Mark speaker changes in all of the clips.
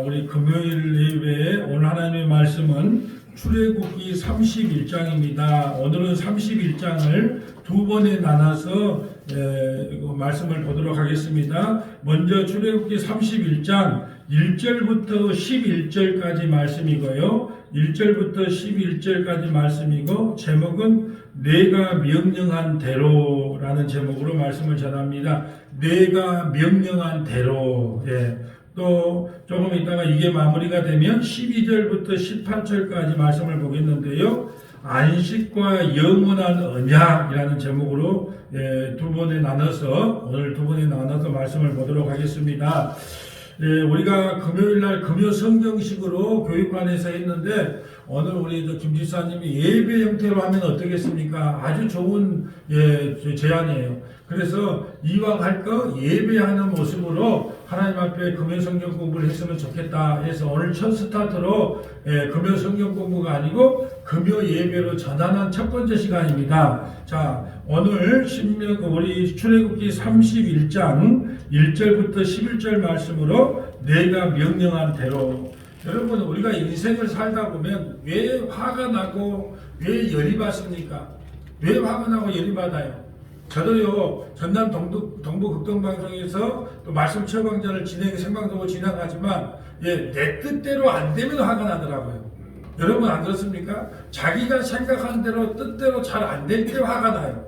Speaker 1: 우리 금요일 예배에 오늘 하나님의 말씀은 출애굽기 31장입니다. 오늘은 31장을 두 번에 나눠서 말씀을 보도록 하겠습니다. 먼저 출애굽기 31장 1절부터 11절까지 말씀이고요. 1절부터 11절까지 말씀이고 제목은 내가 명령한 대로라는 제목으로 말씀을 전합니다. 내가 명령한 대로. 또 조금 있다가 이게 마무리가 되면 12절부터 18절까지 말씀을 보겠는데요. 안식과 영원한 언약이라는 제목으로 두 번에 나눠서 오늘 두 번에 나눠서 말씀을 보도록 하겠습니다. 우리가 금요일날 금요 성경식으로 교육관에서 했는데 오늘 우리 김 지사님이 예배 형태로 하면 어떻겠습니까? 아주 좋은 제안이에요. 그래서 이왕 할 거 예배하는 모습으로 하나님 앞에 금요 성경 공부를 했으면 좋겠다 해서 오늘 첫 스타트로 금요 성경 공부가 아니고 금요 예배로 전환한 첫 번째 시간입니다. 자, 오늘 우리 출애굽기 31장 1절부터 11절 말씀으로 내가 명령한 대로. 여러분, 우리가 인생을 살다 보면 왜 화가 나고 왜 열이 받습니까? 왜 화가 나고 열이 받아요? 저도요, 전남 동부극동방송에서 또 말씀 처방전을 생방송으로 진행하지만 내 뜻대로 안 되면 화가 나더라고요. 여러분 안 그렇습니까? 자기가 생각한 대로 뜻대로 잘 안 될 때 화가 나요.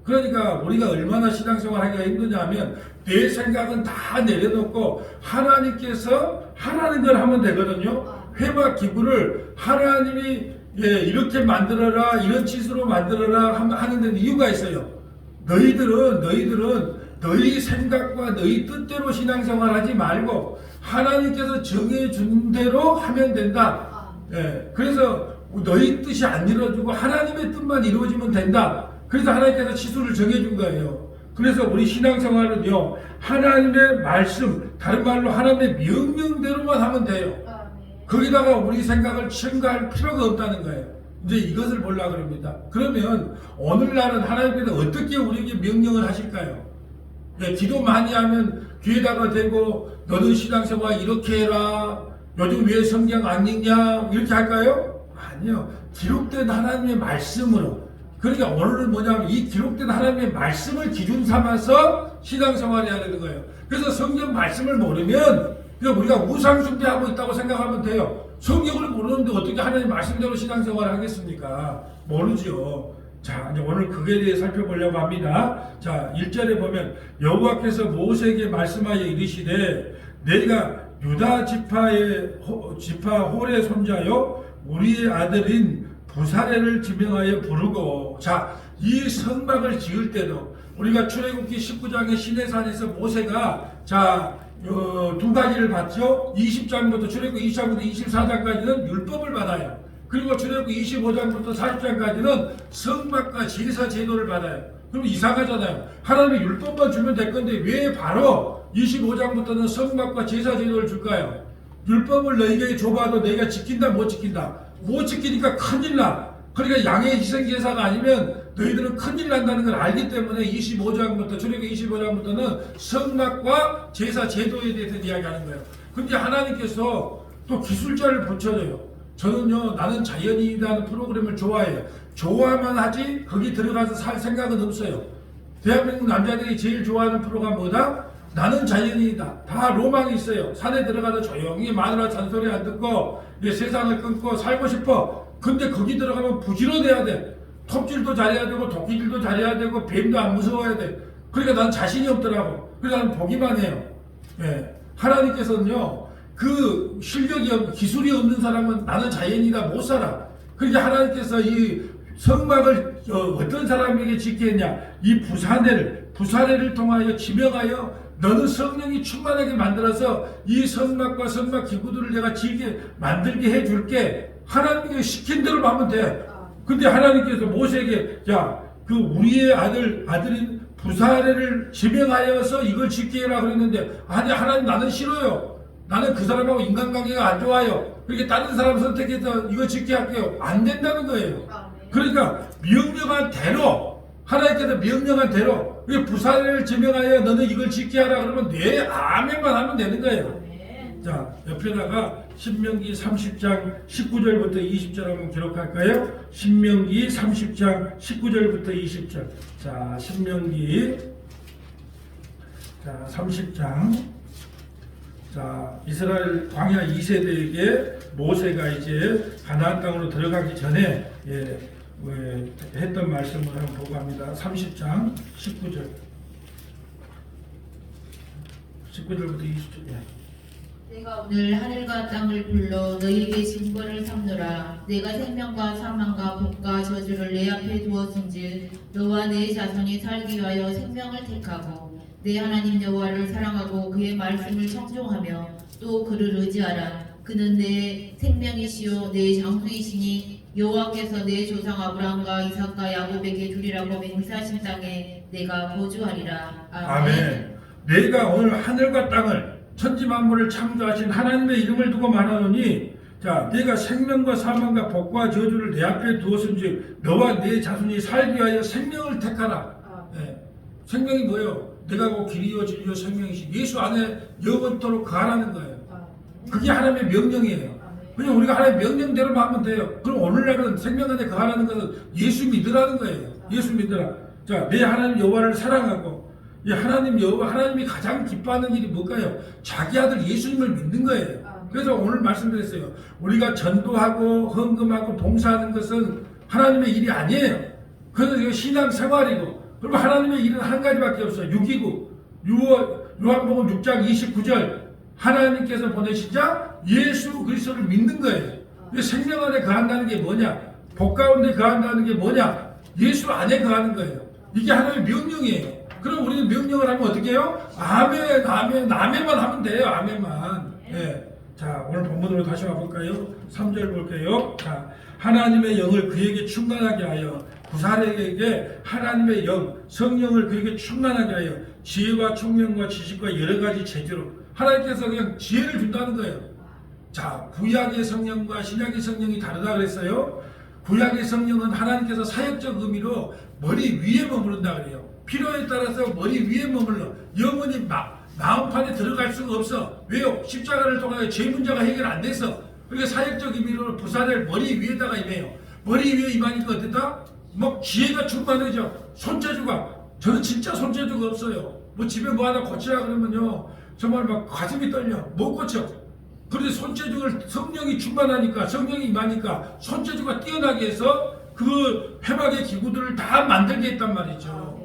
Speaker 1: 그러니까 우리가 얼마나 신앙생활 하기가 힘드냐면 내 생각은 다 내려놓고 하나님께서 하라는 걸 하면 되거든요. 회와 기부를 하나님이 이렇게 만들어라, 이런 짓으로 만들어라 하는 데는 이유가 있어요. 너희들은 너희 생각과 너희 뜻대로 신앙생활 하지 말고 하나님께서 정해준 대로 하면 된다. 그래서 너희 뜻이 안 이루어지고 하나님의 뜻만 이루어지면 된다. 그래서 하나님께서 치수를 정해준 거예요. 그래서 우리 신앙생활은요, 하나님의 말씀, 다른 말로 하나님의 명령대로만 하면 돼요. 거기다가 우리 생각을 첨가할 필요가 없다는 거예요. 이제 이것을 보려고 합니다. 그러면 오늘날은 하나님께서 어떻게 우리에게 명령을 하실까요? 기도 많이 하면 귀에다가 대고 너는 신앙생활 이렇게 해라. 요즘 왜 성경 안 읽냐? 이렇게 할까요? 아니요. 기록된 하나님의 말씀으로. 그러니까 오늘은 뭐냐면 이 기록된 하나님의 말씀을 기준 삼아서 신앙생활을 해야 되는 거예요. 그래서 성경 말씀을 모르면 우리가 우상숭배하고 있다고 생각하면 돼요. 성경을 모르는데 어떻게 하나님 말씀대로 신앙생활을 하겠습니까? 모르죠. 자, 이제 오늘 그에 대해 살펴보려고 합니다. 자, 1절에 보면 여호와께서 모세에게 말씀하여 이르시되 내가 유다 지파 홀의 손자요 우리의 아들인 부사레를 지명하여 부르고. 자, 이 성막을 지을 때도 우리가 출애굽기 19장의 시내산에서 모세가 두 가지를 받죠. 20장부터 출애굽기 20장부터 24장까지는 율법을 받아요. 그리고 출애굽기 25장부터 40장까지는 성막과 제사 제도를 받아요. 그럼 이상하잖아요. 하나님이 율법만 주면 될 건데 왜 바로 25장부터는 성막과 제사 제도를 줄까요? 율법을 너희에게 줘봐도 너희가 지킨다 못 지킨다. 못 지키니까 큰일 나. 그러니까 양의 희생제사가 아니면 너희들은 큰일 난다는 걸 알기 때문에 25장부터 출애굽기 25장부터는 성막과 제사 제도에 대해서 이야기하는 거예요. 근데 하나님께서 또 기술자를 붙여줘요. 저는요, 나는 자연인이라는 프로그램을 좋아해요. 좋아만 하지 거기 들어가서 살 생각은 없어요. 대한민국 남자들이 제일 좋아하는 프로가 뭐다? 나는 자연인이다. 다 로망이 있어요. 산에 들어가서 조용히 마누라 잔소리 안 듣고 세상을 끊고 살고 싶어. 근데 거기 들어가면 부지런해야 돼. 톱질도 잘해야 되고 도끼질도 잘해야 되고 뱀도 안 무서워야 돼. 그러니까 난 자신이 없더라고. 그래서 나는 보기만 해요. 하나님께서는요, 그 실력이 기술이 없는 사람은 나는 자연이다 못 살아. 그러니까 하나님께서 이 성막을 어떤 사람에게 짓게 했냐? 이 부사레를 통하여 지명하여 너는 성령이 충만하게 만들어서 이 성막과 성막 기구들을 내가 만들게 해줄게. 하나님께 시킨 대로 하면 돼. 근데 하나님께서 모세에게 우리의 아들인 부사레를 지명하여서 이걸 짓게 해라 그랬는데 아니 하나님 나는 싫어요. 나는 그 사람하고 인간관계가 안 좋아요. 그렇게 다른 사람 선택해서 이거 짓게 할게요. 안 된다는 거예요. 그러니까 명령한 대로 하나님께서 명령한 대로 부사레를 지명하여 너는 이걸 짓게 하라 그러면 네 아멘만 하면 되는 거예요. 자, 옆에다가 신명기 30장 19절부터 20절 한번 기록할까요? 신명기 30장 19절부터 20절. 자, 신명기 30장. 자, 이스라엘 광야 2세대에게 모세가 이제 가나안 땅으로 들어가기 전에 했던 말씀을 한번 보고 합니다. 30장 19절. 19절부터 20절.
Speaker 2: 내가 오늘 하늘과 땅을 불러 너희에게 증거를 삼노라. 내가 생명과 사망과 복과 저주를 내 앞에 두었은즉 너와 내 자손이 살기 위하여 생명을 택하고 내 하나님 여호와를 사랑하고 그의 말씀을 청종하며 또 그를 의지하라. 그는 내 생명이시요 내 장수이시니 여호와께서 내 조상 아브라함과 이삭과 야곱에게 주리라고 맹세하신 땅에 내가 거주하리라.
Speaker 1: 아멘. 내가 오늘 하늘과 땅을 천지 만물을 창조하신 하나님의 이름을 두고 말하노니, 자, 내가 생명과 사망과 복과 저주를 내 앞에 두었은지 너와 내 자손이 살기 위하여 생명을 택하라. 생명이 뭐예요? 내가 곧 길이요 진리요 생명이시. 예수 안에 영원토록 거하라는 거예요. 그게 하나님의 명령이에요. 그냥 우리가 하나님의 명령대로만 하면 돼요. 그럼 오늘날은 생명 안에 거하라는 것은 예수 믿으라는 거예요. 예수 믿으라. 자, 내 하나님 여호와를 사랑하고, 이 하나님 여호와, 하나님이 가장 기뻐하는 일이 뭘까요? 자기 아들 예수님을 믿는 거예요. 그래서 오늘 말씀드렸어요. 우리가 전도하고 헌금하고 봉사하는 것은 하나님의 일이 아니에요. 그래서 이거 신앙생활이고, 그리고 하나님의 일은 한 가지밖에 없어요. 6이고 요한복음 6장 29절 하나님께서 보내신 자 예수 그리스도를 믿는 거예요. 생명 안에 거한다는 게 뭐냐? 복 가운데 거한다는 게 뭐냐? 예수 안에 거하는 거예요. 이게 하나님의 명령이에요. 그럼 우리는 명령을 하면 어떻게 해요? 아멘, 아멘, 아멘만 하면 돼요. 아멘만. 자, 오늘 본문으로 다시 와볼까요? 3절 볼게요. 자, 하나님의 영을 그에게 충만하게 하여, 부사력에게 하나님의 영, 성령을 그에게 충만하게 하여 지혜와 총명과 지식과 여러 가지 재주로, 하나님께서 그냥 지혜를 준다는 거예요. 자, 구약의 성령과 신약의 성령이 다르다 그랬어요. 구약의 성령은 하나님께서 사역적 의미로 머리 위에 머무른다 그래요. 필요에 따라서 머리 위에 머물러 영원히 마음판에 들어갈 수가 없어. 왜요? 십자가를 통하여 죄 문제가 해결 안 돼서. 그러니까 사역적 의미로 부사를 머리 위에다가 임해요. 머리 위에 임하니까 어땠다? 막 지혜가 충만해져. 손재주가, 저는 진짜 손재주가 없어요. 뭐 집에 뭐 하나 고치라 그러면요 정말 막 가슴이 떨려. 못 고쳐. 그런데 손재주를 성령이 충만하니까, 성령이 임하니까 손재주가 뛰어나게 해서 그 회막의 기구들을 다 만들게 했단 말이죠.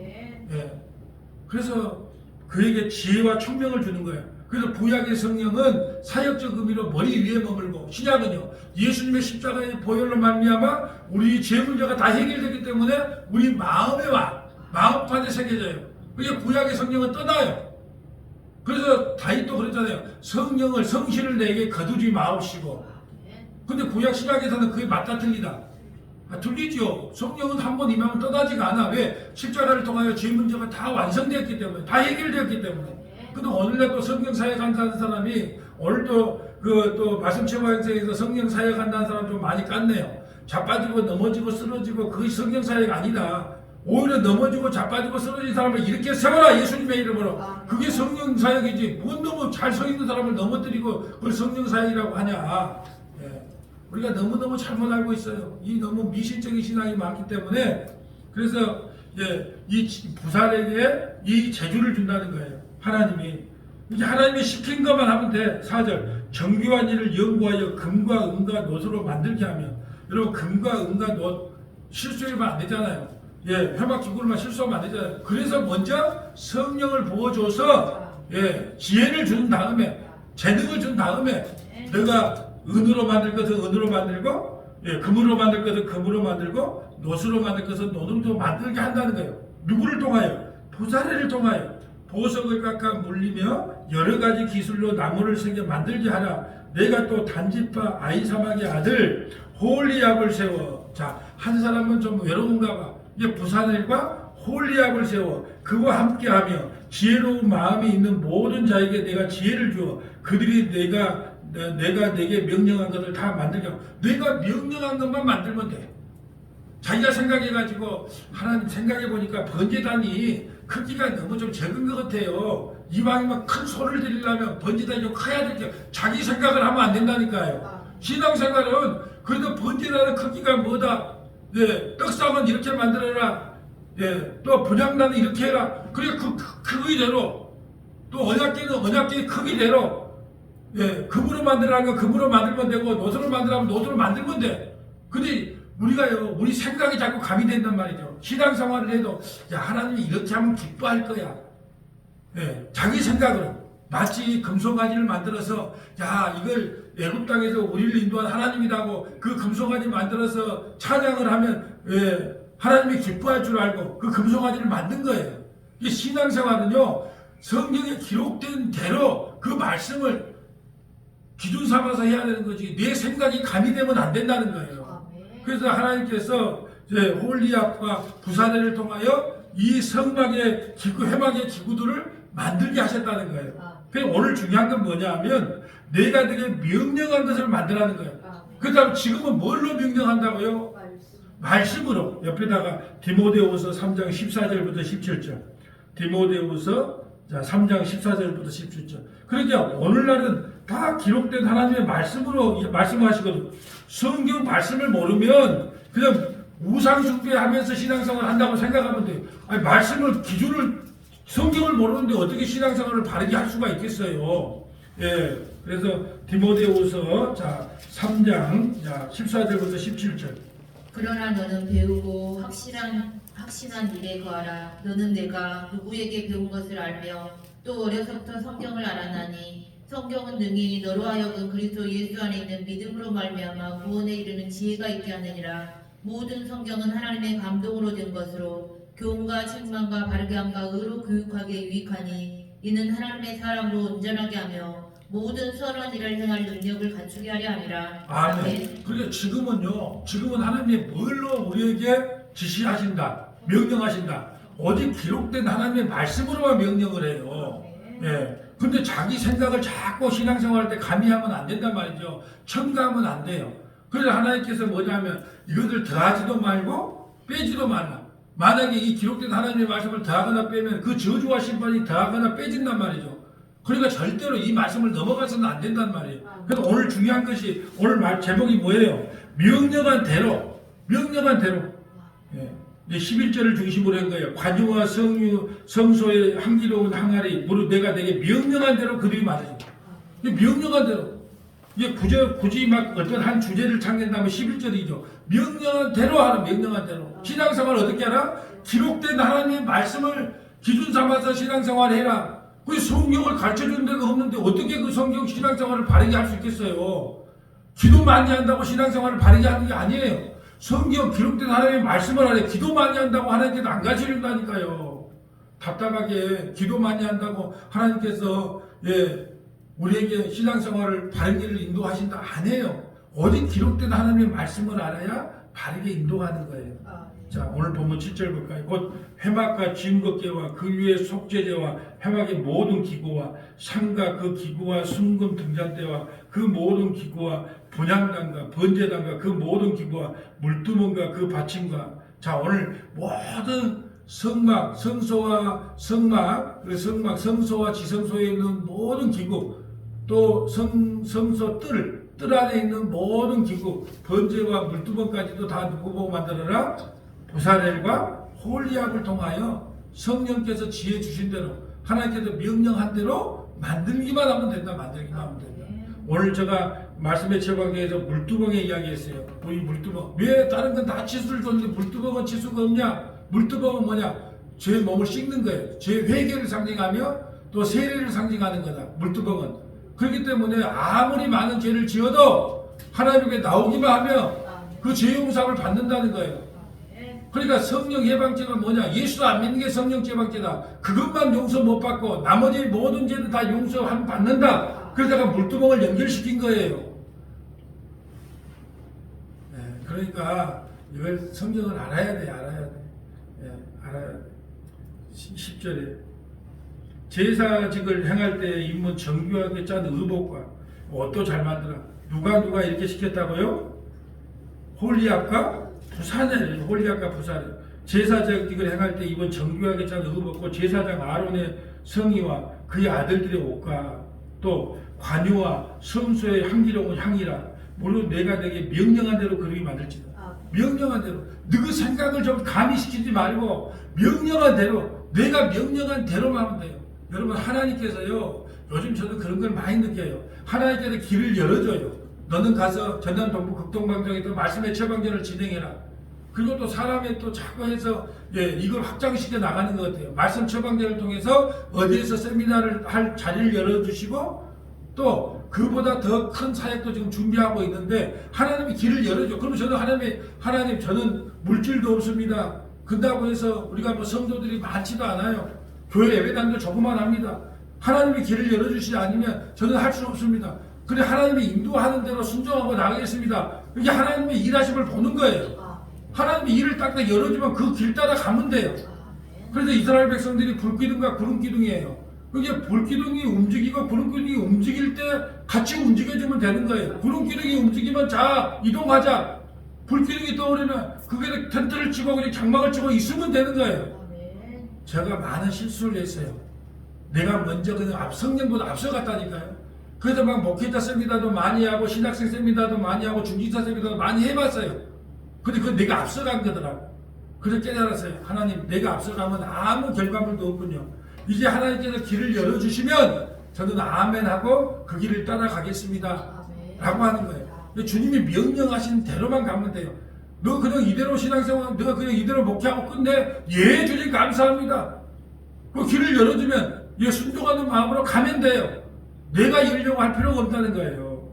Speaker 1: 그래서 그에게 지혜와 총명을 주는 거예요. 그래서 구약의 성령은 사역적 의미로 머리 위에 머물고, 신약은요 예수님의 십자가의 보혈로 말미암아 우리 죄 문제가 다 해결되기 때문에 우리 마음에 와, 마음판에 새겨져요. 그게 구약의 성령은 떠나요. 그래서 다윗도 그랬잖아요. 성령을, 성신을 내게 거두지 마옵시고. 근데 구약 신약에서는 그게 맞다 틀리다? 틀리죠. 성령은 한 번 임하면 떠나지가 않아. 왜? 십자가를 통하여 죄 문제가 다 완성되었기 때문에, 다 해결되었기 때문에. 근데 오늘날 또 성령 사역한다는 사람이, 오늘도 또 말씀체화 행사에서 성령 사역한다는 사람 좀 많이 깠네요. 자빠지고 넘어지고 쓰러지고 그것이 성령 사역 아니다. 오히려 넘어지고 자빠지고 쓰러진 사람을 이렇게 세워라, 예수님의 이름으로. 그게 성령 사역이지. 뭔 너무 잘 서 있는 사람을 넘어뜨리고 그걸 성령 사역이라고 하냐. 우리가 너무너무 잘못 알고 있어요. 이 너무 미신적인 신앙이 많기 때문에. 그래서 이 부사에게 이 재주를 준다는 거예요. 하나님이. 이제 하나님이 시킨 것만 하면 돼. 4절. 정교한 일을 연구하여 금과 은과 놋으로 만들게 하면. 여러분, 금과 은과 놋 실수하면 안 되잖아요. 회막 기구로만 실수하면 안 되잖아요. 그래서 먼저 성령을 부어줘서 지혜를 준 다음에, 재능을 준 다음에, 내가 은으로 만들 것은 은으로 만들고, 금으로 만들 것은 금으로 만들고, 놋으로 만들 것은 놋으로 만들게 한다는 거예요. 누구를 통하여? 부사례를 통하여. 보석을 깎아 물리며 여러 가지 기술로 나무를 새겨 만들게 하라. 내가 또 단지파 아히사막의 아들 홀리압을 세워. 자, 한 사람은 좀 외로운가 봐. 이제 부사넬과 홀리압을 세워 그와 함께하며 지혜로운 마음이 있는 모든 자에게 내가 지혜를 주어 그들이 내가 내게 명령한 것을 다 만들게 하고. 내가 명령한 것만 만들면 돼. 자기가 생각해가지고, 하나님 생각해보니까 번제단이 크기가 너무 좀 적은 것 같아요. 이왕이면 큰 소리를 들리려면 번지단이 커야 되죠. 자기 생각을 하면 안 된다니까요. 신앙생활은 그래도 번지단의 크기가 뭐다. 예, 떡상은 이렇게 만들어라. 예, 또 분향단은 이렇게 해라. 그래 그 크기대로 또 언약궤는 언약궤의 크기대로 예, 금으로 만들라는 거 금으로 만들면 되고 노소로 만들라면 노소로 만들면 돼. 근데 우리가요, 우리 생각이 자꾸 가미된단 말이죠. 신앙생활을 해도 야 하나님이 이렇게 하면 기뻐할 거야. 예, 자기 생각으로 마치 금송아지를 만들어서 야 이걸 애굽 땅에서 우리를 인도한 하나님이라고 그 금송아지 만들어서 찬양을 하면 예, 하나님이 기뻐할 줄 알고 그 금송아지를 만든 거예요. 이 신앙생활은요 성경에 기록된 대로 그 말씀을 기준 삼아서 해야 되는 거지 내 생각이 가미되면 안 된다는 거예요. 그래서 하나님께서 이제 홀리압과 부사대를 통하여 이 성막의 기구, 회막의 기구들을 만들게 하셨다는 거예요. 그래서 오늘 중요한 건 뭐냐 하면 내가 되게 명령한 것을 만들라는 거예요. 그 다음 지금은 뭘로 명령한다고요? 말씀으로. 옆에다가 디모데후서 3장 14절부터 17절. 디모데후서 3장 14절부터 17절. 그러니까 오늘날은 다 기록된 하나님의 말씀으로 말씀하시거든요. 성경 말씀을 모르면 그냥 우상 숭배하면서 신앙생활을 한다고 생각하면 돼요. 아니 말씀을 기준을 성경을 모르는데 어떻게 신앙생활을 바르게 할 수가 있겠어요. 예, 그래서 디모데후서 3장 14절부터 17절.
Speaker 2: 그러나 너는 배우고 확신한 일에 거하라. 너는 내가 누구에게 배운 것을 알며 또 어려서부터 성경을 알아나니 성경은 능히 너로 하여금 그리스도 예수 안에 있는 믿음으로 말미암아 구원에 이르는 지혜가 있게 하느니라. 모든 성경은 하나님의 감동으로 된 것으로 교훈과 책망과 바르게 함과 의로 교육하게 유익하니 이는 하나님의 사람으로 온전하게 하며 모든 선한 일을 행할 능력을 갖추게 하려 함이라.
Speaker 1: 아멘. 그러니까 지금은 하나님이 뭘로 우리에게 지시하신다, 명령하신다. 어디 기록된 하나님의 말씀으로만 명령을 해요. 예. 근데 자기 생각을 자꾸 신앙생활할 때 가미하면 안 된단 말이죠. 첨가하면 안 돼요. 그래서 하나님께서 뭐냐면 이것을 더하지도 말고 빼지도 말라. 만약에 이 기록된 하나님의 말씀을 더하거나 빼면 그 저주와 심판이 더하거나 빼진단 말이죠. 그러니까 절대로 이 말씀을 넘어가서는 안 된단 말이에요. 그래서 오늘 중요한 것이 오늘 말 제목이 뭐예요? 명령한 대로. 예. 11절을 중심으로 한 거예요. 관유와 성소의 향기로운 항아리 무릇 내가 내게 명령한 대로 그들이 말하죠. 명령한 대로. 이게 굳이 막 어떤 한 주제를 찾는다면 11절이죠. 명령한 대로 하라. 명령한 대로. 신앙생활 어떻게 하라? 기록된 하나님의 말씀을 기준 삼아서 신앙생활 해라. 그 성경을 가르쳐주는 데가 없는데 어떻게 그 성경 신앙생활을 바르게 할 수 있겠어요? 기도 많이 한다고 신앙생활을 바르게 하는 게 아니에요. 성경 기록된 하나님의 말씀을 하래. 기도 많이 한다고 하나님께서 안 가르쳐준다니까요. 답답하게 기도 많이 한다고 하나님께서 우리에게 신앙생활을 바른 길을 인도하신다 안 해요. 어디 기록된 하나님의 말씀을 알아야 바르게 인도하는 거예요. 자, 오늘 본문 7절 볼까요? 곧 회막과 진극계와 그 위에 속죄제와 회막의 모든 기구와 상과 그 기구와 순금 등잔대와 그 모든 기구와 분향단과 번제단과 그 모든 기구와 물두멍과 그 받침과 자 오늘 모든 성막, 성소와 성막, 성소와 지성소에 있는 모든 기구 또 성소 뜰 안에 있는 모든 기구 번제와 물두멍까지도 다 누구 보고 만들어라? 부사렐과 홀리압을 통하여 성령께서 지혜 주신 대로 하나님께서 명령한 대로 만들기만 하면 된다. 만들기만 하면 된다. 오늘 제가 말씀의 최강에서 물두멍에 이야기했어요. 우리 물두멍 왜 다른 건 다 치수를 줬는데 물두멍은 치수가 없냐? 물두멍은 뭐냐? 죄 몸을 씻는 거예요. 죄 회개를 상징하며 또 세례를 상징하는 거다. 물두멍은 그렇기 때문에 아무리 많은 죄를 지어도 하나님께 나오기만 하면 그 죄 용서를 받는다는 거예요. 그러니까 성령 예방죄가 뭐냐? 예수 안 믿는 게 성령 예방죄다. 그것만 용서 못 받고 나머지 모든 죄는 다 용서 받는다. 그러다가 물두멍을 연결시킨 거예요. 그러니까 이걸 성경을 알아야 돼. 알아야 돼. 10절에 제사직을 행할 때 입문 정교하게 짠 의복과 옷도 잘 만들어. 누가 이렇게 시켰다고요? 홀리압과 부사넬, 홀리압과 부사넬. 제사직을 행할 때 입은 정교하게 짠 의복고 제사장 아론의 성의와 그의 아들들의 옷과 또 관유와 성소의 향기로운 향이라 물론 내가 내게 명령한 대로 그릇이 만들지다. 명령한 대로 너그 생각을 좀 가미시키지 말고 명령한 대로 내가 명령한 대로만 하면 돼요. 여러분 하나님께서요 요즘 저도 그런 걸 많이 느껴요. 하나님께서 길을 열어줘요. 너는 가서 전남 동부 극동방송에서 말씀의 처방전을 진행해라. 그리고 또 사람이 또 자꾸 해서 이걸 확장시켜 나가는 것 같아요. 말씀 처방전을 통해서 어디에서 세미나를 할 자리를 열어주시고 또 그보다 더 큰 사역도 지금 준비하고 있는데 하나님이 길을 열어줘. 그러면 저는 하나님 저는 물질도 없습니다. 그렇다고 해서 우리가 뭐 성도들이 많지도 않아요. 교회 예배당도 조그만합니다. 하나님이 길을 열어주시지 않으면 저는 할 수 없습니다. 그래 하나님이 인도하는 대로 순종하고 나가겠습니다. 이게 하나님의 일하심을 보는 거예요. 하나님이 일을 딱딱 열어주면 그 길 따라 가면 돼요. 그래서 이스라엘 백성들이 불기둥과 구름기둥이에요. 그게 불기둥이 움직이고 구름기둥이 움직일 때 같이 움직여주면 되는 거예요. 구름기둥이 움직이면 자 이동하자. 불기둥이 떠오르면 그게 텐트를 치고 그냥 장막을 치고 있으면 되는 거예요. 제가 많은 실수를 했어요. 내가 먼저 그냥 성령보다 앞서갔다니까요. 그래서 막 목회자 세미나도 많이 하고 신학생 세미나도 많이 하고 중지사 세미나도 많이 해봤어요. 근데 그건 내가 앞서간 거더라고. 그래서 깨달았어요. 하나님 내가 앞서가면 아무 결과물도 없군요. 이제 하나님께서 길을 열어주시면 저는 아멘하고 그 길을 따라가겠습니다 라고 하는 거예요. 주님이 명령하신 대로만 가면 돼요. 너 그냥 이대로 신앙생활 너 그냥 이대로 목회하고 끝내. 예 주님 감사합니다. 그 길을 열어주면 순종하는 마음으로 가면 돼요. 내가 열려고 할 필요가 없다는 거예요.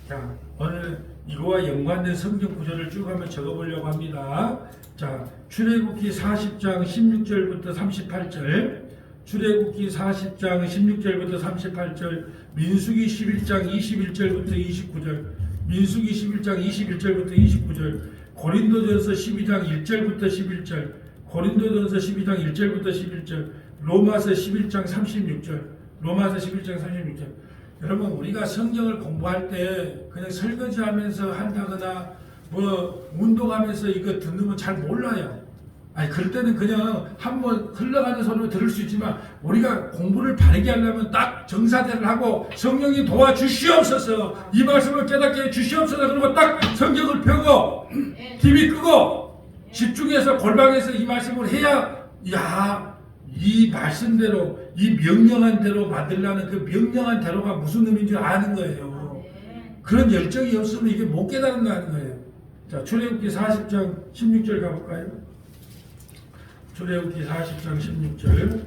Speaker 1: 자, 오늘 이거와 연관된 성경 구절을 쭉 한번 적어보려고 합니다. 자, 출애굽기 40장 16절부터 38절, 출애굽기 40장 16절부터 38절, 민수기 11장 21절부터 29절, 민수기 11장 21절부터 29절, 고린도전서 12장 1절부터 11절, 고린도전서 12장 1절부터 11절, 로마서 11장 36절, 로마서 11장 36절. 여러분 우리가 성경을 공부할 때 그냥 설거지하면서 한다거나 뭐 운동하면서 이거 듣는 잘 몰라요. 아니 그럴 때는 그냥 한번 흘러가는 소리로 들을 수 있지만 우리가 공부를 바르게 하려면 딱 정사대를 하고 성령이 도와주시옵소서 이 말씀을 깨닫게 해주시옵소서 그러고 딱 성경을 펴고 TV 끄고 집중해서 골방에서 이 말씀을 해야 이 말씀대로 이 명령한 대로 만들라는 그 명령한 대로가 무슨 의미인지 아는 거예요. 그런 열정이 없으면 이게 못 깨달는다는 거예요. 자, 출애굽기 40장 16절 가볼까요? 출애굽기 40장 16절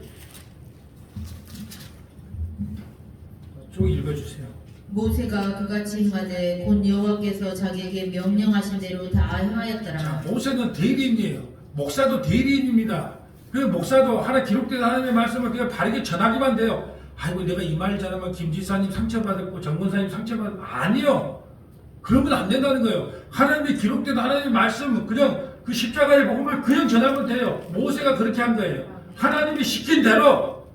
Speaker 1: 쭉 읽어주세요.
Speaker 2: 모세가 그같이 행하되 곧 여호와께서 자기에게 명령하신 대로 다 행하였더라.
Speaker 1: 자, 모세는 대리인이에요. 목사도 대리인입니다. 그 목사도 하나 기록된 하나님의 말씀을 그냥 바르게 전하기만 돼요. 아이고 내가 이 말을 전하면 김지사님 상처받았고 정권사님 상처받았고 아니요. 그러면 안 된다는 거예요. 하나님의 기록된 하나님의 말씀은 그냥 그 십자가의 복음을 그냥 전하면 돼요. 모세가 그렇게 한 거예요. 하나님이 시킨 대로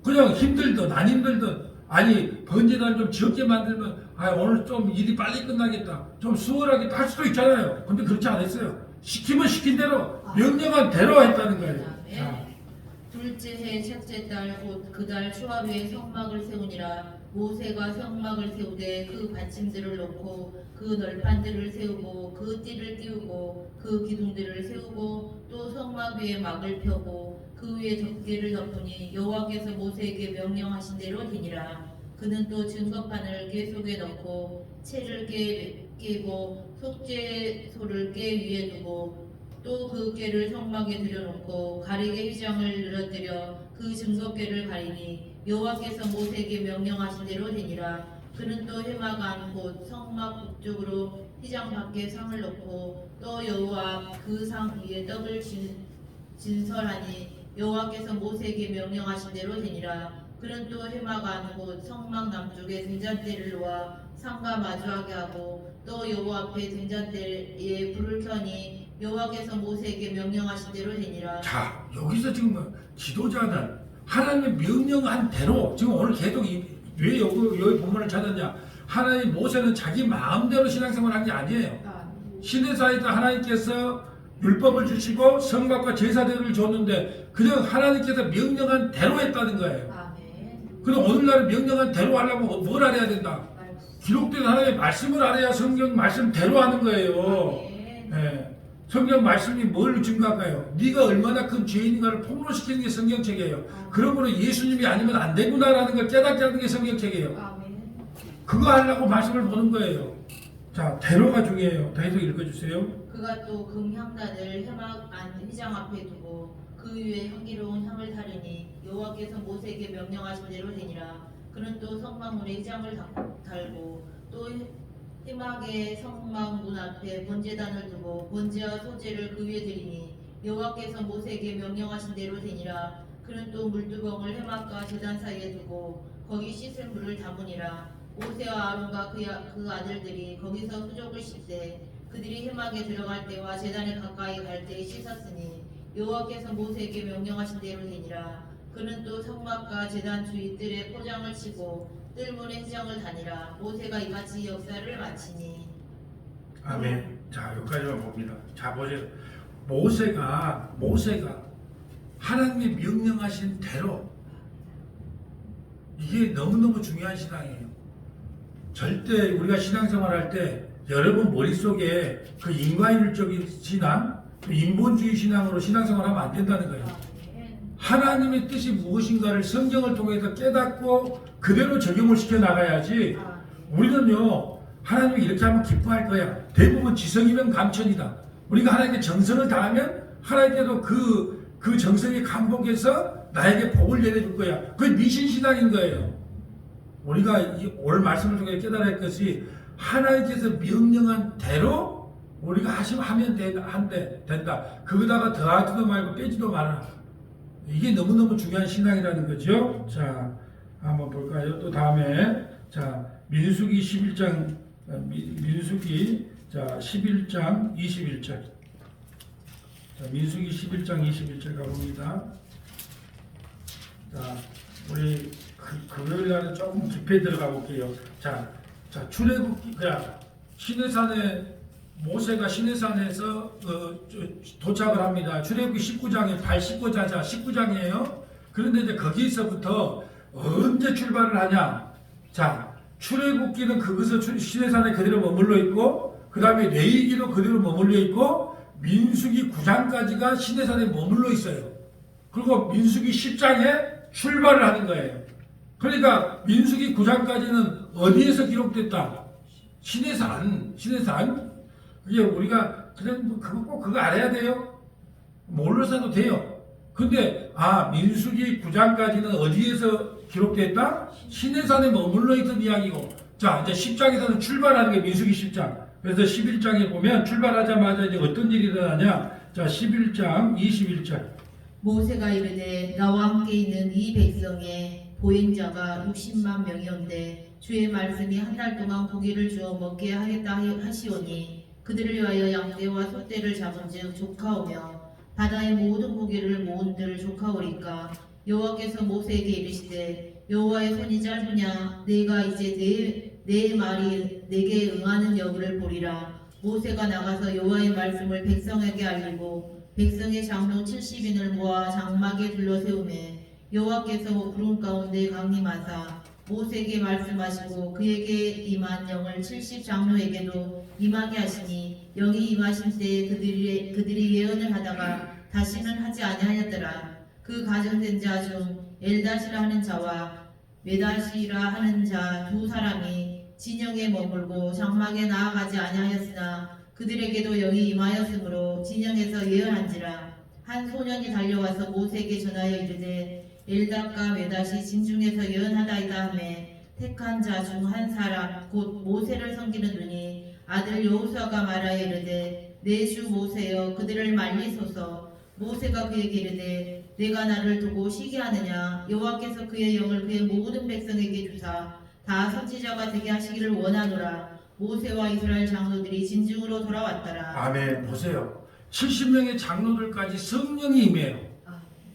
Speaker 1: 그냥 힘들든 안 힘들든 아니 번제단 좀 적게 만들면 오늘 좀 일이 빨리 끝나겠다. 좀 수월하게 할 수도 있잖아요. 근데 그렇지 않았어요. 시키면 시킨 대로 명령한 대로 했다는 거예요. 자.
Speaker 2: 둘째 해 첫째 달 곧 그 달 초하루에 성막을 세우니라. 모세가 성막을 세우되 그 받침들을 놓고 그 널판들을 세우고 그 띠를 띄우고 그 기둥들을 세우고 또 성막 위에 막을 펴고 그 위에 덮개를 덮으니 여호와께서 모세에게 명령하신 대로 되니라. 그는 또 증거판을 궤 속에 넣고 채를 깨고 속죄소를 깨 위에 두고 또 그 궤를 성막에 들여놓고 가리개 휘장을 늘어뜨려 그 증거궤를 가리니 여호와께서 모세에게 명령하신 대로 되니라. 그는 또 해마간 곧 성막 북쪽으로 휘장 밖에 상을 놓고 또 여호와 그 상 위에 떡을 진설하니 여호와께서 모세에게 명령하신 대로 되니라. 그는 또 해마간 곧 성막 남쪽에 등잔대를 놓아 상과 마주하게 하고 또 여호와 앞에 등잔대에 불을 켜니 여호와께서 모세에게 명령하신 대로 되니라.
Speaker 1: 자, 여기서 지금 지도자는 하나님의 명령한 대로 지금 오늘 계속 왜 여기 본문을 찾았냐? 하나님 모세는 자기 마음대로 신앙생활을 한 게 아니에요. 시내사에서 하나님께서 율법을 주시고 성막과 제사대를 줬는데 그냥 하나님께서 명령한 대로 했다는 거예요.
Speaker 2: 아멘.
Speaker 1: 그럼 오늘날은 명령한 대로 하려면 뭘 알아야 된다? 기록된 하나님의 말씀을 알아야 성경 말씀대로 하는 거예요.
Speaker 2: 아멘.
Speaker 1: 예. 성경 말씀이 뭘 증거할까요? 네가 얼마나 큰 죄인인가를 폭로시키는 게 성경책이에요. 그러므로 예수님이 아니면 안 되구나라는 걸 깨닫게 하는 게 성경책이에요.
Speaker 2: 아멘.
Speaker 1: 그거 하려고 말씀을 보는 거예요. 자, 대로가 중요해요. 더 해서 읽어주세요.
Speaker 2: 그가 또 금향단을 회막 안 회장 앞에 두고 그 위에 향기로운 향을 타르니 여호와께서 모세에게 명령하신 대로 되니라. 그는 또 성막문에 회장을 달고 또 회막의 성막 문 앞에 번제단을 두고 번제와 소제를 그 위에 드리니 여호와께서 모세에게 명령하신 대로 되니라. 그는 또 물두멍을 회막과 제단 사이에 두고 거기 씻을 물을 담으니라. 모세와 아론과 그 아들들이 거기서 수족을 씻되 그들이 회막에 들어갈 때와 제단에 가까이 갈 때에 씻었으니 여호와께서 모세에게 명령하신 대로 되니라. 그는 또 성막과 제단 주위 뜰에 포장을 치고 뜰문에 회장을 다니라. 모세가 이같이 역사를 마치니.
Speaker 1: 아멘. 자, 여기까지만 봅니다. 자, 보세요. 모세가 하나님이 명령하신 대로, 이게 너무너무 중요한 신앙이에요. 절대 우리가 신앙생활 할 때 여러분 머릿속에 그 인과율적인 신앙, 그 인본주의 신앙으로 신앙생활 하면 안 된다는 거예요. 하나님의 뜻이 무엇인가를 성경을 통해서 깨닫고 그대로 적용을 시켜 나가야지. 우리는요, 하나님이 이렇게 하면 기뻐할 거야. 대부분 지성이면 감천이다. 우리가 하나님께 정성을 다하면 하나님께도 그 정성에 감복해서 나에게 복을 내려줄 거야. 그게 미신신앙인 거예요. 우리가 올 말씀을 통해 깨달아야 할 것이 하나님께서 명령한 대로 우리가 하면 된다. 거기다가 더하지도 말고 빼지도 마라. 이게 너무너무 중요한 신앙이라는 거죠. 자, 한번 볼까요? 또 다음에, 자, 민수기 11장, 자, 11장 21절. 자, 민수기 11장 21절 가봅니다. 자, 우리 금요일 날은 조금 깊이 들어가 볼게요. 자, 출애굽기, 모세가 시내산에서 도착을 합니다. 출애굽기 19장에 발 씻고 자자 19장이에요. 그런데 이제 거기서부터 언제 출발을 하냐? 자, 출애굽기는 그것을 시내산에 그대로 머물러 있고, 그 다음에 레위기도 그대로 머물러 있고, 민수기 9장까지가 시내산에 머물러 있어요. 그리고 민수기 10장에 출발을 하는 거예요. 그러니까 민수기 9장까지는 어디에서 기록됐다? 시내산. 그게 우리가 그냥 그거 알아야 돼요? 몰라서도 돼요. 근데 민수기 9장까지는 어디에서 기록됐다? 시내산에 머물러 있던 이야기고, 자, 이제 10장에서는 출발하는 게 민수기 10장. 그래서 11장에 보면 출발하자마자 이제 어떤 일이 일어나냐? 자, 11장 21절.
Speaker 2: 모세가 이르되 나와 함께 있는 이 백성의 보행자가 60만 명이온데 주의 말씀이 한 달 동안 고기를 주어 먹게 하겠다 하시오니 그들을 위하여 양떼와 소떼를 잡은즉 조카오며 바다의 모든 고기를 모은들 조카오리까. 여호와께서 모세에게 이르시되 여호와의 손이 짧으냐? 내가 이제 내 말이 내게 응하는 여부를 보리라. 모세가 나가서 여호와의 말씀을 백성에게 알리고 백성의 장로 70인을 모아 장막에 둘러세우매 여호와께서 구름 가운데 강림하사 모세에게 말씀하시고 그에게 임한 영을 70장로에게도 임하게 하시니 영이 임하신 때에 그들이 예언을 하다가 다시는 하지 아니하였더라. 그 가정된 자 중 엘다시라 하는 자와 메다시라 하는 자 두 사람이 진영에 머물고 장막에 나아가지 아니하였으나 그들에게도 영이 임하였으므로 진영에서 예언한지라. 한 소년이 달려와서 모세에게 전하여 이르되 엘다과 메다시 진중에서 예언하다이다 하매 택한 자 중 한 사람 곧 모세를 섬기는 눈이 아들 여호수아가 말하여 이르되 내 주 모세여 그들을 말리소서. 모세가 그에게 이르되 내가 나를 두고 시기하느냐? 여호와께서 그의 영을 그의 모든 백성에게 주사 다 선지자가 되게 하시기를 원하노라. 모세와 이스라엘 장로들이 진중으로 돌아왔더라.
Speaker 1: 아멘. 보세요. 70명의 장로들까지 성령이 임해요.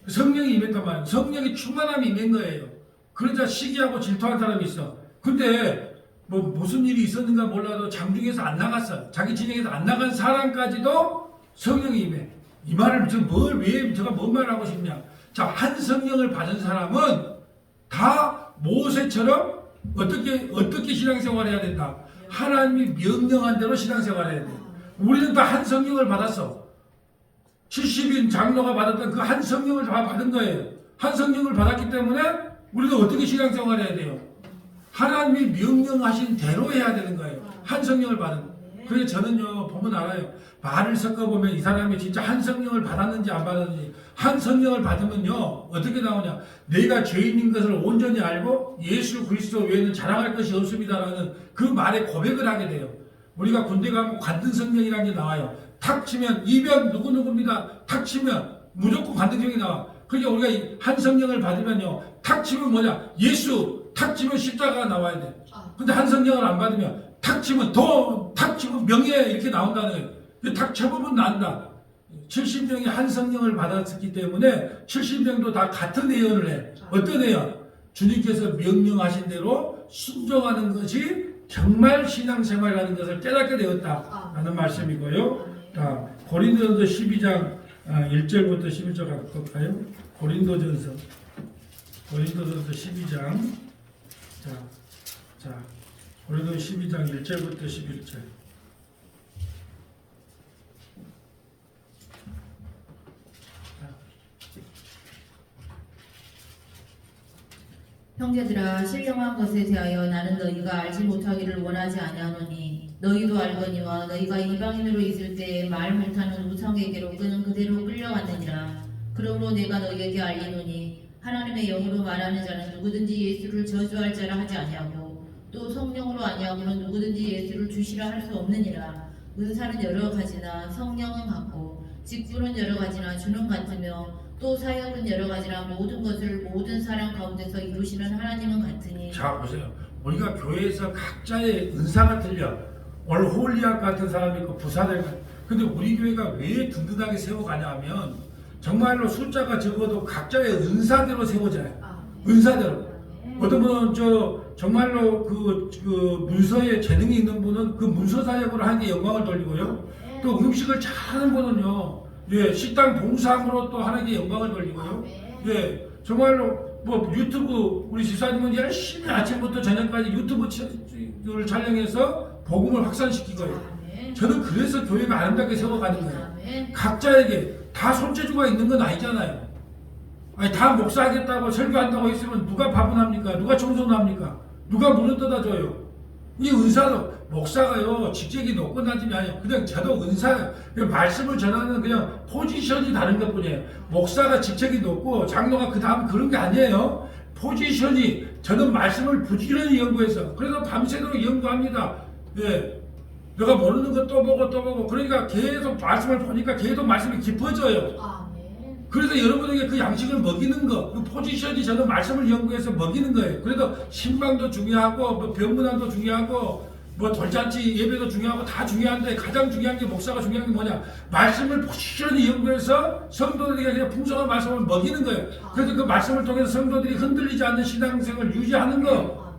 Speaker 1: 성령이 임했단 말이에요. 성령의 충만함이 임한 거예요. 그러자 시기하고 질투한 사람이 있어. 근데 뭐 무슨 일이 있었는가 몰라도 장중에서 안 나갔어. 자기 진영에서 안 나간 사람까지도 성령이 임해. 이 말을 제가 뭔 말을 하고 싶냐? 자, 한 성령을 받은 사람은 다 모세처럼 어떻게 신앙생활 해야 된다. 하나님이 명령한 대로 신앙생활 해야 돼. 우리는 다 한 성령을 받았어. 70인 장로가 받았던 그 한 성령을 다 받은 거예요. 한 성령을 받았기 때문에 우리는 어떻게 신앙생활 해야 돼요? 하나님이 명령하신 대로 해야 되는 거예요. 한 성령을 받은. 그래서 저는요, 보면 알아요. 말을 섞어보면 이 사람이 진짜 한 성령을 받았는지 안 받았는지. 한 성령을 받으면요, 어떻게 나오냐. 내가 죄인인 것을 온전히 알고 예수 그리스도 외에는 자랑할 것이 없습니다라는 그 말에 고백을 하게 돼요. 우리가 군대 가면 관등 성령이라는 게 나와요. 탁 치면 이병 누구누구입니다. 탁 치면 무조건 관등 성령이 나와. 그러니까 우리가 이 한 성령을 받으면요, 탁 치면 뭐냐. 예수, 탁 치면 십자가가 나와야 돼. 근데 한 성령을 안 받으면 탁 치면 탁 치면 명예 이렇게 나온다는 거예요. 탁 쳐보면 난다. 70명이 한 성령을 받았기 때문에 70명도 다 같은 예언을 해. 어떤 예언? 주님께서 명령하신 대로 순종하는 것이 정말 신앙생활이라는 것을 깨닫게 되었다라는 말씀이고요. 자, 고린도전서 12장 1절부터 11절 갖고 볼까요? 고린도전서 12장. 자, 고린도전서 12장 1절부터 11절.
Speaker 2: 형제들아, 신령한 것에 대하여 나는 너희가 알지 못하기를 원하지 아니하노니 너희도 알거니와 너희가 이방인으로 있을 때 말 못하는 우상에게로 끄는 그대로 끌려갔느니라. 그러므로 내가 너희에게 알리노니 하나님의 영으로 말하는 자는 누구든지 예수를 저주할 자라 하지 아니하고 또 성령으로 아니하고는 누구든지 예수를 주시라 할 수 없느니라. 은사는 여러 가지나 성령은 같고 직분은 여러 가지나 주는 같으며 또 사역은 여러 가지라 모든 것을 모든 사람 가운데서 이루시는 하나님은 같으니.
Speaker 1: 자, 보세요. 우리가 교회에서 각자의 은사가 틀려. 오늘 홀리학 같은 사람이 있고 부사들. 근데 우리 교회가 왜 든든하게 세워가냐 하면 정말로 숫자가 적어도 각자의 은사대로 세워져요. 은사대로. 어떤 분은 정말로 그 문서에 재능이 있는 분은 그 문서 사역으로 하는 게 영광을 돌리고요. 또 음식을 잘하는 분은요, 예, 식당 봉사함으로 또 하나님께 영광을 돌리고요. 예, 정말로 뭐 유튜브 우리 집사님은 열심히 아침부터 저녁까지 유튜브를 촬영해서 복음을 확산시키고요. 저는 그래서 교회가 아름답게 세워가는 거예요. 각자에게 다 손재주가 있는 건 아니잖아요. 아니, 다 목사하겠다고 설교한다고 했으면 누가 밥은합니까? 누가 청소는 합니까? 누가 문을 뜯어줘요? 이 은사도 목사가요 직책이 높고 낮음이 아니에요. 그냥 저도 은사예요. 말씀을 전하는 그냥 포지션이 다른 것뿐이에요. 목사가 직책이 높고 장로가 그 다음 그런 게 아니에요. 포지션이 저는 말씀을 부지런히 연구해서 그래서 밤새도록 연구합니다. 예, 내가 모르는 거 또 보고 그러니까 계속 말씀을 보니까 계속 말씀이 깊어져요. 그래서 여러분에게 그 양식을 먹이는 거, 그 포지션이 저는 말씀을 연구해서 먹이는 거예요. 그래서 신방도 중요하고, 뭐 병문안도 중요하고, 뭐 돌잔치 예배도 중요하고 다 중요한데 가장 중요한 게 목사가 중요한 게 뭐냐? 말씀을 포지션이 연구해서 성도들에게 그냥 풍성한 말씀을 먹이는 거예요. 그래서 그 말씀을 통해서 성도들이 흔들리지 않는 신앙생활을 유지하는 거,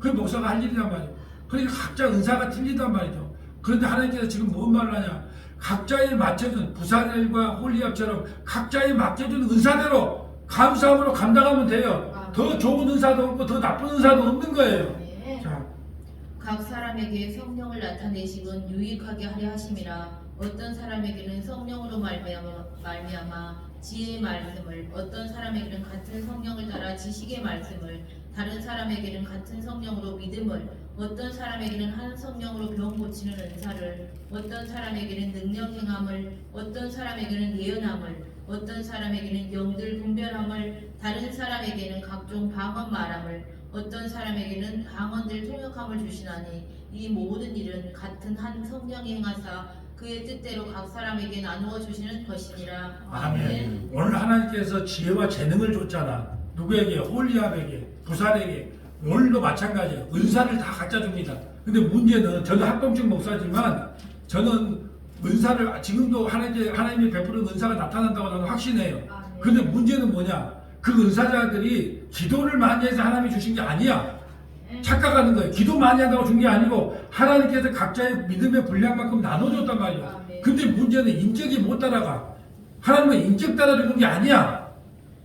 Speaker 1: 그게 목사가 할 일이란 말이에요. 그러니까 각자 은사가 틀리단 말이죠. 그런데 하나님께서 지금 뭔 말을 하냐? 각자에 맞춰준 부사들과 홀리압처럼 각자에 맡겨준 은사대로 감사함으로 감당하면 돼요. 더 좋은 은사도 없고 더 나쁜 은사도 없는 거예요. 자,
Speaker 2: 각 사람에게 성령을 나타내심은 유익하게 하려 하심이라. 어떤 사람에게는 성령으로 말미암아 지혜의 말씀을, 어떤 사람에게는 같은 성령을 따라 지식의 말씀을, 다른 사람에게는 같은 성령으로 믿음을, 어떤 사람에게는 한 성령으로 병 고치는 은사를, 어떤 사람에게는 능력 행함을, 어떤 사람에게는 예언함을, 어떤 사람에게는 영들 분별함을, 다른 사람에게는 각종 방언 말함을, 어떤 사람에게는 방언들 통역함을 주시나니 이 모든 일은 같은 한 성령이 행하사 그의 뜻대로 각 사람에게 나누어 주시는 것이니라.
Speaker 1: 아멘. 오늘 하나님께서 지혜와 재능을 줬잖아. 누구에게? 홀리압에게, 부살에게. 오늘도 마찬가지예요. 은사를 다 갖다 줍니다. 근데 문제는 저는 합동직 목사지만 저는 은사를 지금도 하나님이 베푸는 은사가 나타난다고 나는 확신해요. 근데 문제는 뭐냐? 그 은사자들이 기도를 많이 해서 하나님이 주신 게 아니야. 착각하는 거예요. 기도 많이 한다고 준 게 아니고 하나님께서 각자의 믿음의 분량만큼 나눠줬단 말이야. 근데 문제는 인격이 못 따라가. 하나님은 인격 따라주는 게 아니야.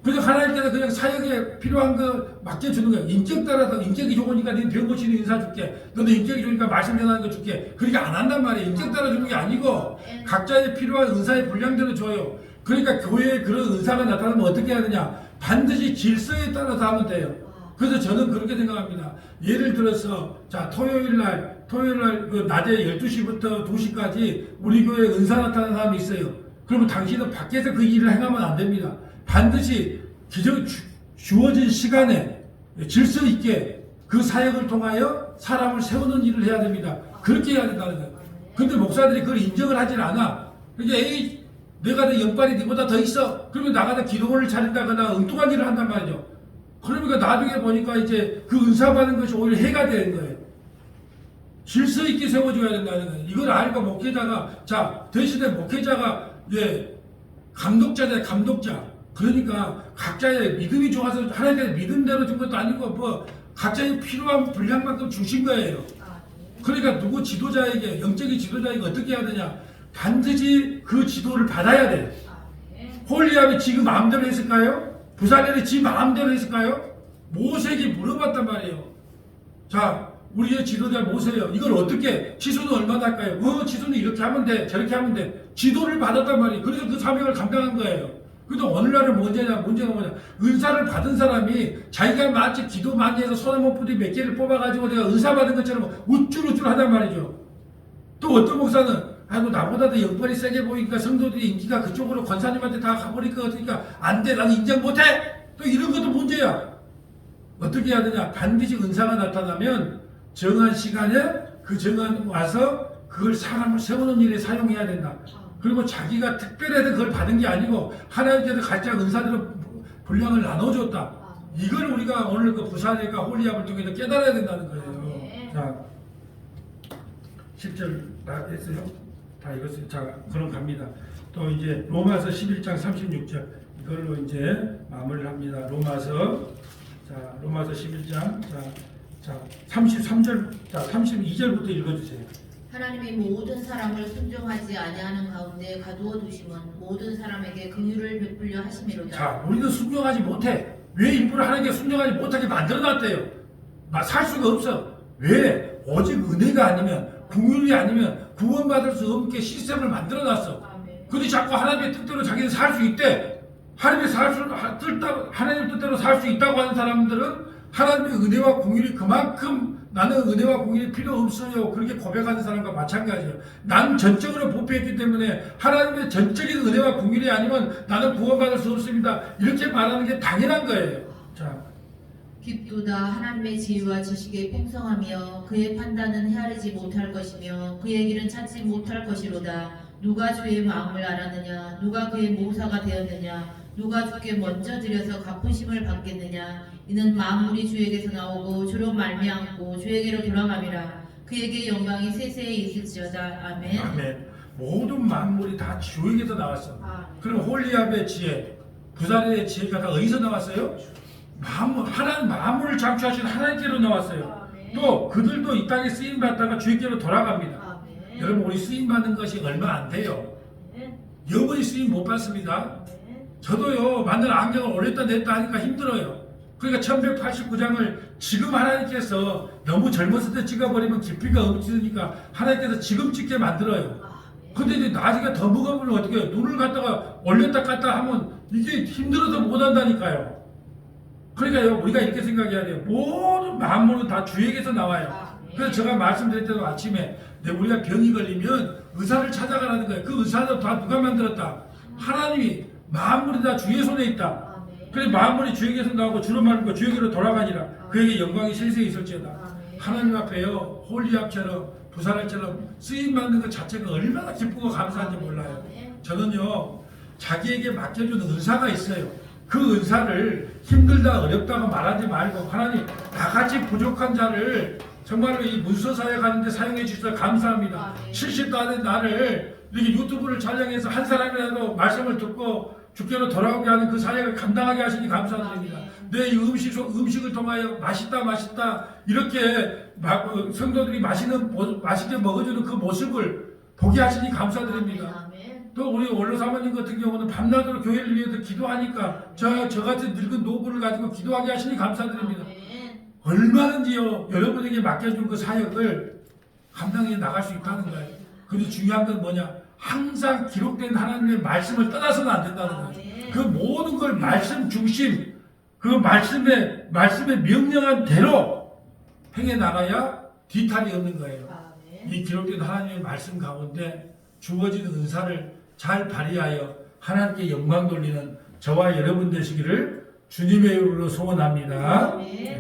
Speaker 1: 그래서 하나님께서 그냥 사역에 필요한 거 맡겨주는 거예요. 인격 따라서 인격이 좋으니까 네 병 고치는 인사 줄게. 너도 인격이 좋으니까 말씀 전하는 거 줄게. 그렇게 안 한단 말이에요. 인격 따라 주는 게 아니고 각자의 필요한 은사의 분량대로 줘요. 그러니까 교회에 그런 은사가 나타나면 어떻게 해야 되냐? 반드시 질서에 따라서 하면 돼요. 그래서 저는 그렇게 생각합니다. 예를 들어서 자 토요일 날 그 낮에 12시부터 2시까지 우리 교회에 은사 나타나는 사람이 있어요. 그러면 당신은 밖에서 그 일을 행하면 안 됩니다. 반드시 주어진 시간에 질서 있게 그 사역을 통하여 사람을 세우는 일을 해야 됩니다. 그렇게 해야 된다는 거예요. 근데 목사들이 그걸 인정을 하질 않아. 그러니까 에이 내가 내 영빨이 니보다 더 있어. 그러면 나가서 기도원을 차린다거나 엉뚱한 일을 한단 말이죠. 그러니까 나중에 보니까 이제 그 은사 받는 것이 오히려 해가 되는 거예요. 질서 있게 세워줘야 된다는 거예요. 이걸 알고 목회자가 자 대신에 목회자가 감독자다 감독자. 그러니까 각자의 믿음이 좋아서 하나님께서 믿음대로 준 것도 아니고 뭐 각자의 필요한 분량만큼 주신 거예요. 그러니까 누구 지도자에게 영적인 지도자에게 어떻게 해야 되냐? 반드시 그 지도를 받아야 돼. 홀리압이 지금 마음대로 했을까요? 부사엘이 지 마음대로 했을까요? 모세에게 물어봤단 말이에요. 자, 우리의 지도자 모세요. 이걸 어떻게 지수는 얼마나 할까요? 지수는 이렇게 하면 돼, 저렇게 하면 돼. 지도를 받았단 말이에요. 그래서 그 사명을 감당한 거예요. 근데 오늘날은 문제가 뭐냐? 은사를 받은 사람이 자기가 마치 기도 많이 해서 소나무 뿌리 몇 개를 뽑아가지고 내가 은사 받은 것처럼 우쭐우쭐 하단 말이죠. 또 어떤 목사는 아이고 나보다 더 영벌이 세게 보이니까 성도들이 인기가 그쪽으로 권사님한테 다 가버릴 것 같으니까 안 돼, 나는 인정 못해. 또 이런 것도 문제야. 어떻게 해야 되냐? 반드시 은사가 나타나면 정한 시간에 그 정한 와서 그걸 사람을 세우는 일에 사용해야 된다. 그리고 자기가 특별해서 그걸 받은 게 아니고 하나님께서 각자 은사대로 분량을 나눠줬다. 이걸 우리가 오늘 그 부산의과 홀리압을 통해서 깨달아야 된다는 거예요. 자, 10절 다 했어요? 다 읽었어요. 자, 그럼 갑니다. 또 이제 로마서 11장 36절 이걸로 이제 마무리를 합니다. 로마서 11장 자 33절, 자 32절부터 읽어주세요.
Speaker 2: 하나님이 모든 사람을 순종하지 아니하는 가운데 가두어 두심은 모든 사람에게 긍휼을 베풀려 하심이로다.
Speaker 1: 자, 우리는 순종하지 못해. 왜 일부러 하나님께 순종하지 못하게 만들어놨대요? 살 수가 없어. 왜? 오직 은혜가 아니면 긍휼이 아니면 구원받을 수 없게 시스템을 만들어놨어. 근데 자꾸 하나님의 뜻대로 자기는 살 수 있대. 하나님의 뜻대로 살 수 있다고 하는 사람들은 하나님의 은혜와 긍휼이 그만큼 나는 은혜와 긍휼이 필요 없어요. 그렇게 고백하는 사람과 마찬가지예요. 난 전적으로 부패했기 때문에 하나님의 전적인 은혜와 긍휼이 아니면 나는 구원받을 수 없습니다. 이렇게 말하는 게 당연한 거예요. 자,
Speaker 2: 깊도다 하나님의 지혜와 지식의 풍성하며 그의 판단은 헤아리지 못할 것이며 그의 길은 찾지 못할 것이로다. 누가 주의 마음을 알았느냐? 누가 그의 모사가 되었느냐? 누가 주께 먼저 드려서 갚으심을 받겠느냐? 이는 만물이 주에게서 나오고 주로 말미암고 주에게로 돌아감이라. 그에게 영광이 세세히 있을지어다. 아멘.
Speaker 1: 아멘. 모든 만물이 다 주에게서 나왔어. 그럼 홀리압의 지혜, 부사엘의 지혜가 다 어디서 나왔어요? 하나님 만물을 창조하신 하나님께로 나왔어요. 또 그들도 이 땅에 쓰임 받다가 주께로 돌아갑니다. 여러분 우리 쓰임 받는 것이 얼마 안 돼요. 영원히 쓰임 못 받습니다. 저도요 만든 안경을 올렸다 냈다 하니까 힘들어요. 그러니까 1189장을 지금 하나님께서 너무 젊었을 때 찍어버리면 깊이가 없으니까 하나님께서 지금 찍게 만들어요. 근데 이제 나중에 더 무거우면 어떻게 해요? 눈을 갖다가 올렸다 깠다 하면 이게 힘들어서 못 한다니까요. 그러니까요 우리가 이렇게 생각해야 돼요. 모든 만물은 다 주에게서 나와요. 그래서 제가 말씀드릴 때도 아침에 우리가 병이 걸리면 의사를 찾아가라는 거예요. 그 의사도 다 누가 만들었다? 하나님이. 만물이 다 주의 손에 있다. 그래서 만물이 주에게서 나오고 주로 말고 주에게로 돌아가니라. 그에게 영광이 세세히 있을지어다. 하나님 앞에요 홀리압처럼 부사엘처럼 쓰임받는 것 자체가 얼마나 기쁘고 감사한지 몰라요. 저는요 자기에게 맡겨준 은사가 있어요. 그 은사를 힘들다 어렵다고 말하지 말고 하나님 나같이 부족한 자를 정말로 이 문서 사역하는데 사용해 주셔서 감사합니다. 70도 안 된 나를 이렇게 유튜브를 촬영해서 한 사람이라도 말씀을 듣고 주께로 돌아오게 하는 그 사역을 감당하게 하시니 감사드립니다. 내 음식을 통하여 맛있다 이렇게 성도들이 맛있게 먹어주는 그 모습을 보게 하시니 감사드립니다. 또 우리 원로 사모님 같은 경우는 밤낮으로 교회를 위해서 기도하니까 저 같은 늙은 노부를 가지고 기도하게 하시니 감사드립니다.
Speaker 2: 아멘.
Speaker 1: 얼마든지요 여러분에게 맡겨준 그 사역을 감당해 나갈 수 있다는 거예요. 그리고 중요한 건 뭐냐? 항상 기록된 하나님의 말씀을 떠나서는 안 된다는 거예요.
Speaker 2: 아멘.
Speaker 1: 그 모든 걸 말씀 중심, 그 말씀의 명령한 대로 행해 나가야 뒤탈이 없는 거예요.
Speaker 2: 아멘.
Speaker 1: 이 기록된 하나님의 말씀 가운데 주어진 은사를 잘 발휘하여 하나님께 영광 돌리는 저와 여러분 되시기를 주님의 이름으로 소원합니다.
Speaker 2: 아멘.